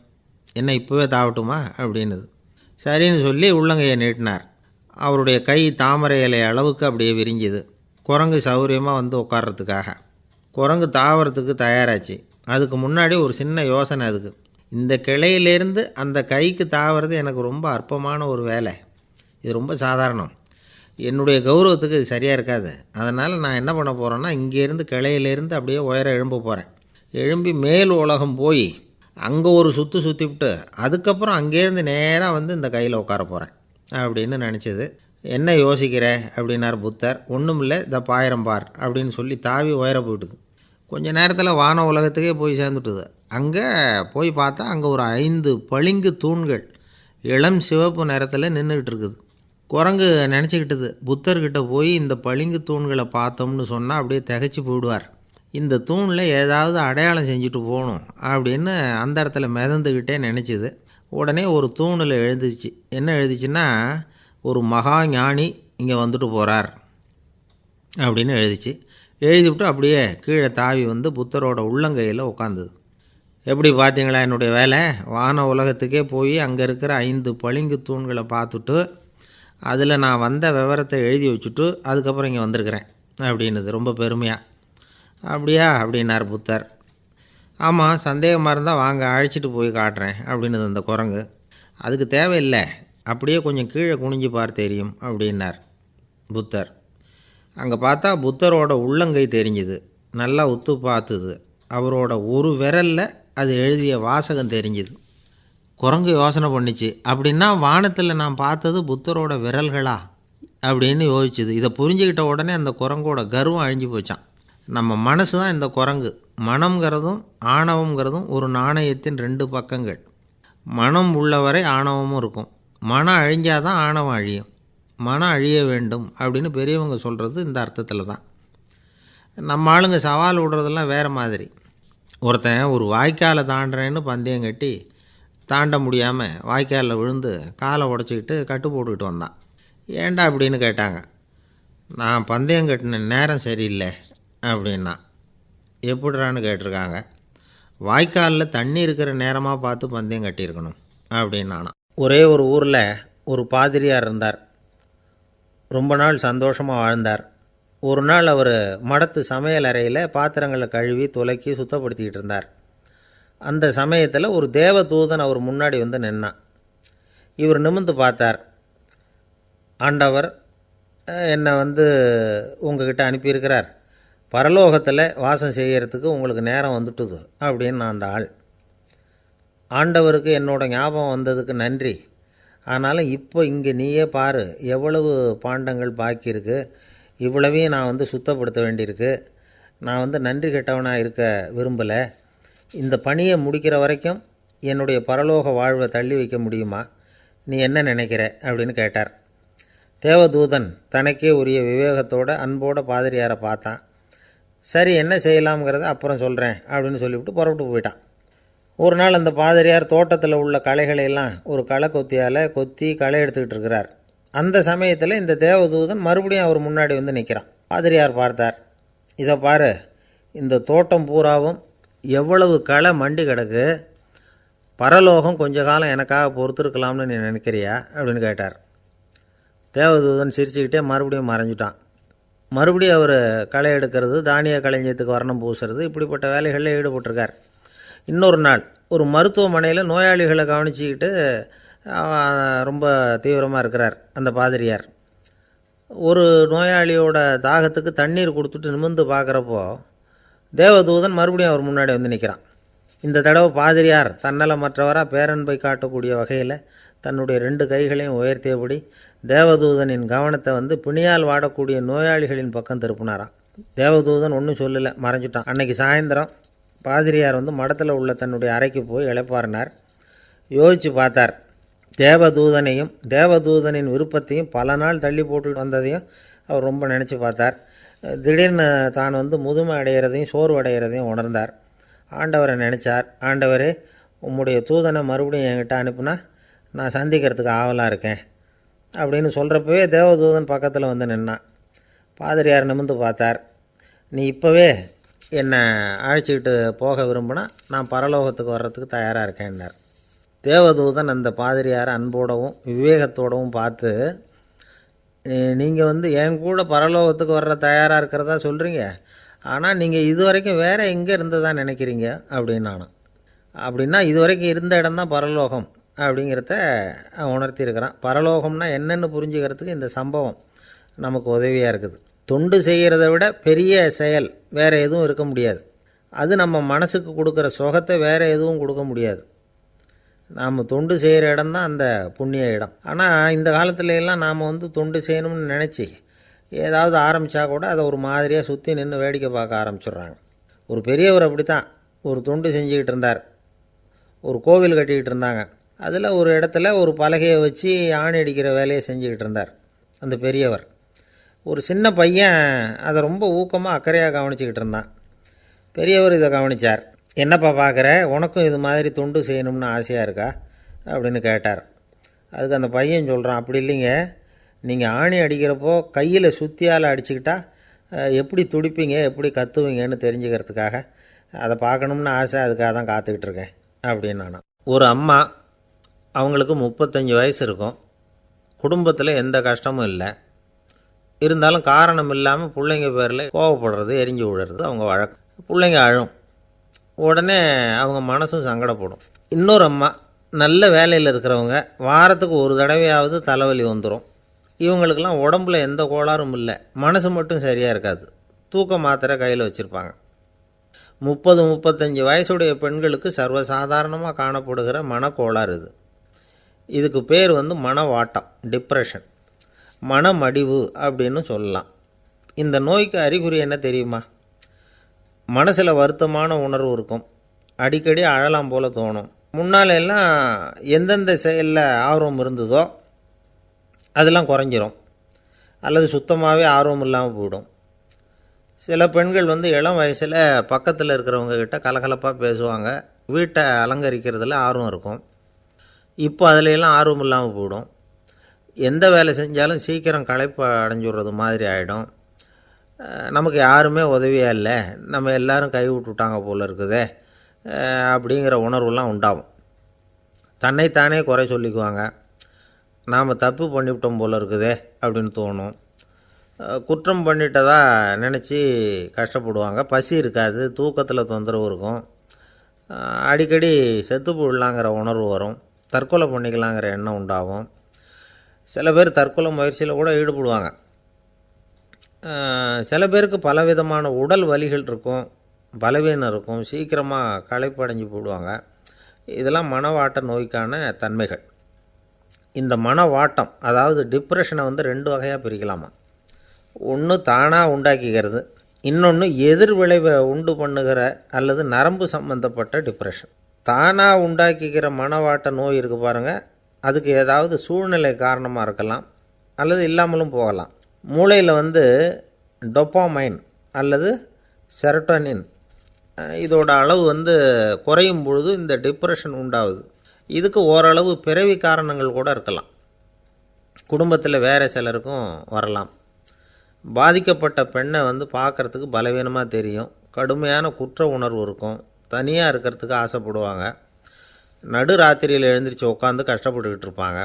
என்ன இப்போவே தாவட்டுமா அப்படின்னுது. சரின்னு சொல்லி உள்ளங்கையை நீட்டினார். அவருடைய கை தாமரை இலை அளவுக்கு அப்படியே விரிஞ்சுது. குரங்கு சௌகரியமாக உட்கார்றதுக்காக. குரங்கு தாவறதுக்கு தயாராச்சு. அதுக்கு முன்னாடி ஒரு சின்ன யோசனை. அதுக்கு இந்த கிளையிலேருந்து அந்த கைக்கு தாவறது எனக்கு ரொம்ப அற்பமான ஒரு வேலை. இது ரொம்ப சாதாரணம். என்னுடைய கௌரவத்துக்கு இது சரியாக இருக்காது. அதனால் நான் என்ன பண்ண போகிறேன்னா, இங்கேருந்து கிளையிலேருந்து அப்படியே உயரம் எழும்ப போகிறேன். எழும்பி மேல் உலகம் போய் அங்கே ஒரு சுற்றிவிட்டு அதுக்கப்புறம் அங்கேருந்து நேராக வந்து இந்த கையில் உட்கார போகிறேன் அப்படின்னு நினச்சிது. என்ன யோசிக்கிற அப்படின்னார் புத்தர். ஒன்றும் இல்லை, இந்த பாயிரம் பார் அப்படின்னு சொல்லி தாவி உயர போயிட்டுது. கொஞ்ச நேரத்தில் வான உலகத்துக்கே போய் சேர்ந்துட்டுது. அங்கே போய் பார்த்தா அங்கே ஒரு 5 பளிங்கு தூண்கள் இளம் சிவப்பு நிறத்தில் நின்றுக்கிட்டு இருக்குது. குரங்கு நினச்சிக்கிட்டது, புத்தர்கிட்ட போய் இந்த பளிங்கு தூண்களை பார்த்தோம்னு சொன்னால் அப்படியே திகைச்சி போயிடுவார். இந்த தூணில் ஏதாவது அடையாளம் செஞ்சுட்டு போகணும் அப்படின்னு அந்த இடத்துல மிதந்துக்கிட்டே நினச்சிது. உடனே ஒரு தூணில் எழுதிச்சு. என்ன எழுதிச்சுன்னா, ஒரு மகா ஞானி இங்கே வந்துட்டு போகிறார் அப்படின்னு எழுதிச்சு. எழுதிவிட்டு அப்படியே கீழே தாவி வந்து புத்தரோட உள்ளங்கையில் உட்காந்துது. எப்படி பார்த்தீங்களா என்னுடைய வேலை? வான உலகத்துக்கே போய் அங்கே இருக்கிற 5 பளிங்கு தூண்களை பார்த்துட்டு அதில் நான் வந்த விவரத்தை எழுதி வச்சுட்டு அதுக்கப்புறம் இங்கே வந்திருக்கிறேன் அப்படின்னுது ரொம்ப பெருமையாக. அப்படியா அப்படின்னார் புத்தர். ஆமாம், சந்தேகமாக இருந்தால் வாங்க அழைச்சிட்டு போய் காட்டுறேன் அப்படின்னுது அந்த குரங்கு. அதுக்கு தேவையில்லை, அப்படியே கொஞ்சம் கீழே குனிஞ்சு பார் தெரியும் அப்படின்னார் புத்தர். அங்கே பார்த்தா புத்தரோட உள்ளங்கை தெரிஞ்சுது. நல்லா உத்து பார்த்துது. அவரோட ஒரு விரலில் அது எழுதிய வாசகம் தெரிஞ்சுது. குரங்கு யோசனை பண்ணிச்சு, அப்படின்னா வானத்தில் நான் பார்த்தது புத்தரோட விரல்களா அப்படின்னு யோசிச்சுது. இதை புரிஞ்சுக்கிட்ட உடனே அந்த குரங்கோட கர்வம் அழிஞ்சு போச்சான். நம்ம மனசு தான் இந்த குரங்கு. மனம்ங்கிறதும் ஆணவங்கிறதும் ஒரு நாணயத்தின் 2 பக்கங்கள். மனம் உள்ளவரை ஆணவமும் இருக்கும். மனம் அழிஞ்சாதான் ஆணவம் அழியும். மனம் அழிய வேண்டும் அப்படின்னு பெரியவங்க சொல்கிறது இந்த அர்த்தத்தில் தான். நம்ம ஆளுங்க சவால் விடுறதெல்லாம் வேறு மாதிரி. ஒருத்தன் ஒரு வாய்க்காலை தாண்டுறேன்னு பந்தயம் கட்டி தாண்ட முடியாமல் வாய்க்காலில் விழுந்து காலை உடச்சிக்கிட்டு கட்டு போட்டுக்கிட்டு வந்தான். ஏன்டா அப்படின்னு கேட்டாங்க. நான் பந்தயம் கட்டின நேரம் சரியில்லை அப்படின்னா. எப்படிறான்னு கேட்டிருக்காங்க. வாய்க்காலில் தண்ணி இருக்கிற நேரமாக பார்த்து பந்தயம் கட்டியிருக்கணும் அப்படின்னானா. ஒரே ஒரு ஊரில் ஒரு பாதிரியார் இருந்தார். ரொம்ப நாள் சந்தோஷமாக வாழ்ந்தார். ஒரு நாள் அவர் மடத்து சமையல் அறையில் பாத்திரங்களை கழுவி துலக்கி சுத்தப்படுத்திக்கிட்டு இருந்தார். அந்த சமயத்தில் ஒரு தேவதூதன் அவர் முன்னாடி வந்து நின்னான். இவர் நிமிர்ந்து பார்த்தார். ஆண்டவர் என்னை உங்ககிட்ட அனுப்பியிருக்கிறார். பரலோகத்தில் வாசம் செய்கிறதுக்கு உங்களுக்கு நேரம் வந்துட்டுது அப்படின்னு நான் அந்த ஆள். ஆண்டவருக்கு என்னோட ஞாபகம் வந்ததுக்கு நன்றி. ஆனாலும் இப்போ இங்கே நீயே பாரு, எவ்வளவு பாண்டங்கள் பாக்கி இருக்குது. இவ்வளவையும் நான் சுத்தப்படுத்த வேண்டியிருக்கு. நான் நன்றி கெட்டவனாக இருக்க விரும்பலை. இந்த பணியை முடிக்கிற வரைக்கும் என்னுடைய பரலோக வாழ்வை தள்ளி வைக்க முடியுமா? நீ என்ன நினைக்கிற அப்படின்னு கேட்டார். தேவதூதன் தனக்கே உரிய விவேகத்தோட அன்போட பாதிரியாரை பார்த்தான். சரி, என்ன செய்யலாம்ங்கிறத அப்புறம் சொல்கிறேன் அப்படின்னு சொல்லிவிட்டு புறப்பட்டு போயிட்டான். ஒரு நாள் அந்த பாதிரியார் தோட்டத்தில் உள்ள களைகளையெல்லாம் ஒரு களை கொத்தியால் கொத்தி களை எடுத்துக்கிட்டு இருக்கிறார். அந்த சமயத்தில் இந்த தேவதூதன் மறுபடியும் அவர் முன்னாடி வந்து நிற்கிறான். பாதிரியார் பார்த்தார். இதை பாரு, இந்த தோட்டம் பூராவும் எவ்வளவு களை மண்டி கிடக்கு. பரலோகம் கொஞ்ச காலம் எனக்காக பொறுத்திருக்கலாம்னு நீ நினைக்கிறியா அப்படின்னு கேட்டார். தேவதூதன் சிரிச்சுக்கிட்டே மறுபடியும் மறைஞ்சிட்டான். மறுபடியும் அவர் களை எடுக்கிறது, தானிய களஞ்சியத்துக்கு வர்ணம் பூசுறது, இப்படிப்பட்ட வேலைகளில் ஈடுபட்டிருக்கார். இன்னொரு நாள் ஒரு மருத்துவமனையில் நோயாளிகளை கவனிச்சிக்கிட்டு ரொம்ப தீவிரமாக இருக்கிறார் அந்த பாதிரியார். ஒரு நோயாளியோட தாகத்துக்கு தண்ணீர் கொடுத்துட்டு நிமிர்ந்து பார்க்குறப்போ தேவதூதன் மறுபடியும் அவர் முன்னாடி வந்து நிற்கிறான். இந்த தடவை பாதிரியார் தன்னலமற்றவராக பேரன்பை காட்டக்கூடிய வகையில் தன்னுடைய 2 கைகளையும் உயர்த்தியபடி தேவதூதனின் கவனத்தை பிணியால் வாடக்கூடிய நோயாளிகளின் பக்கம் திருப்பினாராம். தேவதூதன் ஒன்றும் சொல்லலை, மறைஞ்சிட்டான். அன்னைக்கு சாயந்தரம் பாதிரியார் மடத்தில் உள்ள தன்னுடைய அறைக்கு போய் இளைப்பாறினார். யோசித்து பார்த்தார். தேவதூதனையும் தேவதூதனின் விருப்பத்தையும் பல நாள் தள்ளி போட்டு வந்ததையும் அவர் ரொம்ப நினச்சி பார்த்தார். திடீர்னு தான் முதுமை அடைகிறதையும் சோர்வு அடைகிறதையும் உணர்ந்தார். ஆண்டவரை நினச்சார். ஆண்டவரே, உம்முடைய தூதனை மறுபடியும் என்கிட்ட அனுப்புனா நான் சந்திக்கிறதுக்கு ஆவலாக இருக்கேன் அப்படின்னு சொல்கிறப்பவே தேவதூதன் பக்கத்தில் வந்து நின்னான். பாதிரியார் நிமிர்ந்து பார்த்தார். நீ இப்போவே என்னை அழைச்சிக்கிட்டு போக விரும்பினா நான் பரலோகத்துக்கு வர்றதுக்கு தயாராக இருக்கேன்னார். தேவதூதன் அந்த பாதிரியாரை அன்போடவும் விவேகத்தோடவும் பார்த்து, நீங்கள் என் கூட பரலோகத்துக்கு வர்ற தயாராக இருக்கிறதா சொல்கிறீங்க, ஆனால் நீங்கள் இது வரைக்கும் வேறு எங்கே இருந்ததா நினைக்கிறீங்க அப்படின்னு நானும். அப்படின்னா இதுவரைக்கும் இருந்த இடம் தான் பரலோகம் அப்படிங்கிறத உணர்த்தியிருக்கிறான். பரலோகம்னா என்னென்னு புரிஞ்சுக்கிறதுக்கு இந்த சம்பவம் நமக்கு உதவியாக இருக்குது. தொண்டு செய்கிறத விட பெரிய செயல் வேறு எதுவும் இருக்க முடியாது. அது நம்ம மனசுக்கு கொடுக்குற சுகத்தை வேறு எதுவும் கொடுக்க முடியாது. நாம் தொண்டு செய்கிற இடம் தான் அந்த புண்ணிய இடம். ஆனால் இந்த காலத்துல எல்லாம் நாம் தொண்டு செய்யணும்னு நினச்சி ஏதாவது ஆரம்பித்தா கூட அதை ஒரு மாதிரியாக சுற்றி நின்று வேடிக்கை பார்க்க ஆரம்பிச்சிடுறாங்க. ஒரு பெரியவர் அப்படி தான் ஒரு தொண்டு செஞ்சுக்கிட்டு இருந்தார். ஒரு கோவில் கட்டிக்கிட்டு இருந்தாங்க. அதில் ஒரு இடத்துல ஒரு பலகையை வச்சு ஆணி அடிக்கிற வேலையை செஞ்சுக்கிட்டு இருந்தார் அந்த பெரியவர். ஒரு சின்ன பையன் அதை ரொம்ப ஊக்கமாக அக்கறையாக கவனிச்சிக்கிட்டு இருந்தான். பெரியவர் இதை கவனித்தார். என்னப்பா பார்க்குற, உனக்கும் இது மாதிரி தொண்டு செய்யணும்னு ஆசையாக இருக்கா அப்படின்னு கேட்டார். அதுக்கு அந்த பையன் சொல்கிறான், அப்படி இல்லைங்க, நீங்கள் ஆணி அடிக்கிறப்போ கையில் சுத்தியால் அடிச்சுக்கிட்டா எப்படி துடிப்பீங்க எப்படி கத்துவீங்கன்னு தெரிஞ்சுக்கிறதுக்காக அதை பார்க்கணும்னு ஆசை, அதுக்காக தான் காத்துக்கிட்டு இருக்கேன் அப்படின்னு நானா. ஒரு அம்மா, அவங்களுக்கு 35 வயசு இருக்கும். குடும்பத்தில் எந்த கஷ்டமும் இல்லை. இருந்தாலும் காரணம் இல்லாமல் பிள்ளைங்க பேரில் கோவப்படுறது, எரிஞ்சு விடுறது அவங்க வழக்கம். பிள்ளைங்க அழும். உடனே அவங்க மனசும் சங்கடப்படும். இன்னொரு அம்மா, நல்ல வேலையில் இருக்கிறவங்க, வாரத்துக்கு ஒரு தடவையாவது தலைவலி வந்துடும். இவங்களுக்கெல்லாம் உடம்புல எந்த கோளாறும் இல்லை, மனசு மட்டும் சரியாக இருக்காது. தூக்க மாத்திரை கையில் வச்சுருப்பாங்க. 30-35 வயசுடைய பெண்களுக்கு சர்வசாதாரணமாக காணப்படுகிற மனக்கோளாறு இது. இதுக்கு பேர் மனவாட்டம், டிப்ரெஷன், மனமடிவு அப்படின்னு சொல்லலாம். இந்த நோய்க்கு அறிகுறி என்ன தெரியுமா? மனசில் வருத்தமான உணர்வு இருக்கும். அடிக்கடி அழலாம் போல தோணும். முன்னால் எல்லாம் எந்தெந்த செயலில் ஆர்வம் இருந்ததோ அதெல்லாம் குறைஞ்சிரும், அல்லது சுத்தமாகவே ஆர்வம் இல்லாமல் போயிடும். சில பெண்கள் இளம் வயசில் பக்கத்தில் இருக்கிறவங்க கிட்ட கலகலப்பாக பேசுவாங்க, வீட்டை அலங்கரிக்கிறதுல ஆர்வம் இருக்கும். இப்போ அதிலெல்லாம் ஆர்வம் இல்லாமல் போயிடும். எந்த வேலை செஞ்சாலும் சீக்கிரம் களைப்பு அடைஞ்சுடுறது மாதிரி ஆகிடும். நமக்கு யாருமே உதவியாக இல்லை, நம்ம எல்லோரும் கை விட்டுட்டாங்க போல் இருக்குதே அப்படிங்கிற உணர்வுலாம் உண்டாகும். தன்னைத்தானே குறை சொல்லிக்குவாங்க. நாம் தப்பு பண்ணிவிட்டோம் போல் இருக்குதே அப்படின்னு தோணும். குற்றம் பண்ணிட்டதா நினச்சி கஷ்டப்படுவாங்க. பசி இருக்காது, தூக்கத்தில் தொந்தரவு இருக்கும். அடிக்கடி செத்து போடலாங்கிற உணர்வு வரும். தற்கொலை பண்ணிக்கலாங்கிற எண்ணம் உண்டாகும். சில பேர் தற்கொலை முயற்சியில் கூட ஈடுபடுவாங்க. சில பேருக்கு பலவிதமான உடல் வலிகள் இருக்கும், பலவீனம் இருக்கும், சீக்கிரமாக களைப்படைஞ்சு போடுவாங்க. இதெல்லாம் மனவாட்ட நோய்க்கான தன்மைகள். இந்த மனவாட்டம், அதாவது டிப்ரெஷனை 2 வகையாக பிரிக்கலாமா. ஒன்று தானாக உண்டாக்கிக்கிறது, இன்னொன்று எதிர் விளைவை உண்டு பண்ணுகிற அல்லது நரம்பு சம்பந்தப்பட்ட டிப்ரெஷன். தானாக உண்டாக்கிக்கிற மனவாட்ட நோய் இருக்குது பாருங்கள், அதுக்கு ஏதாவது சூழ்நிலை காரணமாக இருக்கலாம், அல்லது இல்லாமலும் போகலாம். மூளையில் டொப்பாமைன் அல்லது செரட்டோனின் இதோட அளவு குறையும் பொழுது இந்த டிப்ரெஷன் உண்டாகுது. இதுக்கு ஓரளவு பிறவி காரணங்கள் கூட இருக்கலாம். குடும்பத்தில் வேறு சிலருக்கும் வரலாம். பாதிக்கப்பட்ட பெண்ணை பார்க்குறதுக்கு பலவீனமாக தெரியும், கடுமையான குற்ற உணர்வு இருக்கும், தனியாக இருக்கிறதுக்கு ஆசைப்படுவாங்க, நடு ராத்திரியில் எழுந்திரிச்சு உட்காந்து கஷ்டப்பட்டுக்கிட்டு இருப்பாங்க,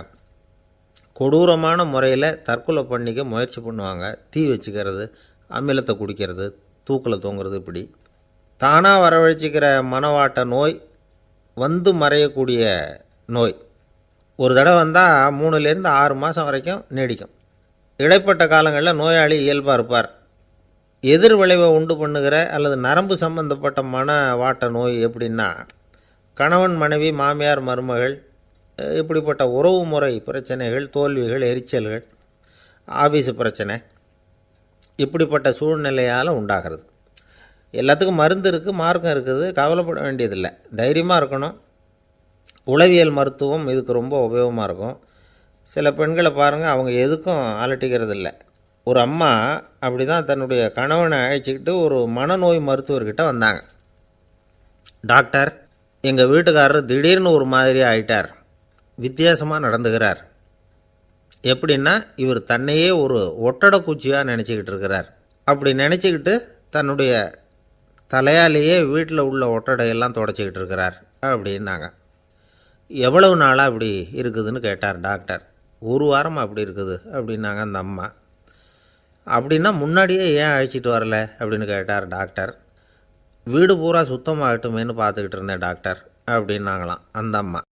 கொடூரமான முறையில் தற்கொலை பண்ணிக்க முயற்சி பண்ணுவாங்க, தீ வச்சுக்கிறது, அமிலத்தை குடிக்கிறது, தூக்கில் தூங்குறது. இப்படி தானாக வரவழைச்சிக்கிற மனவாட்ட நோய் மறையக்கூடிய நோய். ஒரு தடவை வந்தால் 3லேருந்து 6 மாதம் வரைக்கும் நீடிக்கும். இடைப்பட்ட காலங்களில் நோயாளி இயல்பாக இருப்பார். எதிர் விளைவை உண்டு பண்ணுகிற அல்லது நரம்பு சம்பந்தப்பட்ட மனவாட்ட நோய் எப்படின்னா, கணவன் மனைவி, மாமியார் மருமகள், இப்படிப்பட்ட உறவு முறை பிரச்சனைகள், தோல்விகள், எரிச்சல்கள், ஆஃபீஸு பிரச்சனை, இப்படிப்பட்ட சூழ்நிலையால் உண்டாகிறது. எல்லாத்துக்கும் மருந்து இருக்குது, மார்க்கம் இருக்குது, கவலைப்பட வேண்டியதில்லை, தைரியமாக இருக்கணும். உளவியல் மருத்துவம் இதுக்கு ரொம்ப உபயோகமாக இருக்கும். சில பெண்களை பாருங்கள், அவங்க எதுக்கும் அலட்டிக்கிறது இல்லை. ஒரு அம்மா அப்படி தான் தன்னுடைய கணவனை அழைச்சிக்கிட்டு ஒரு மனநோய் மருத்துவர்கிட்ட வந்தாங்க. டாக்டர், எங்கள் வீட்டுக்காரர் திடீர்னு ஒரு மாதிரி ஆயிட்டார், வித்தியாசமாக நடந்துக்கிறார். எப்படின்னா, இவர் தன்னையே ஒரு ஒட்டடை பூச்சியாக நினச்சிக்கிட்டு இருக்கிறார். அப்படி நினச்சிக்கிட்டு தன்னுடைய தலையாலேயே வீட்டில் உள்ள ஒட்டடையெல்லாம் தொடச்சிக்கிட்டு இருக்கிறார் அப்படின்னாங்க. எவ்வளவு நாளாக அப்படி இருக்குதுன்னு கேட்டார் டாக்டர். 1 வாரமாக அப்படி இருக்குது அப்படின்னாங்க அந்த அம்மா. அப்படின்னா முன்னாடியே ஏன் அழைச்சிட்டு வரல அப்படின்னு கேட்டார் டாக்டர். வீடு பூரா சுத்தமாகட்டுமேனு பார்த்துக்கிட்டு இருந்தேன் டாக்டர் அப்படின்னாங்களாம் அந்த அம்மா.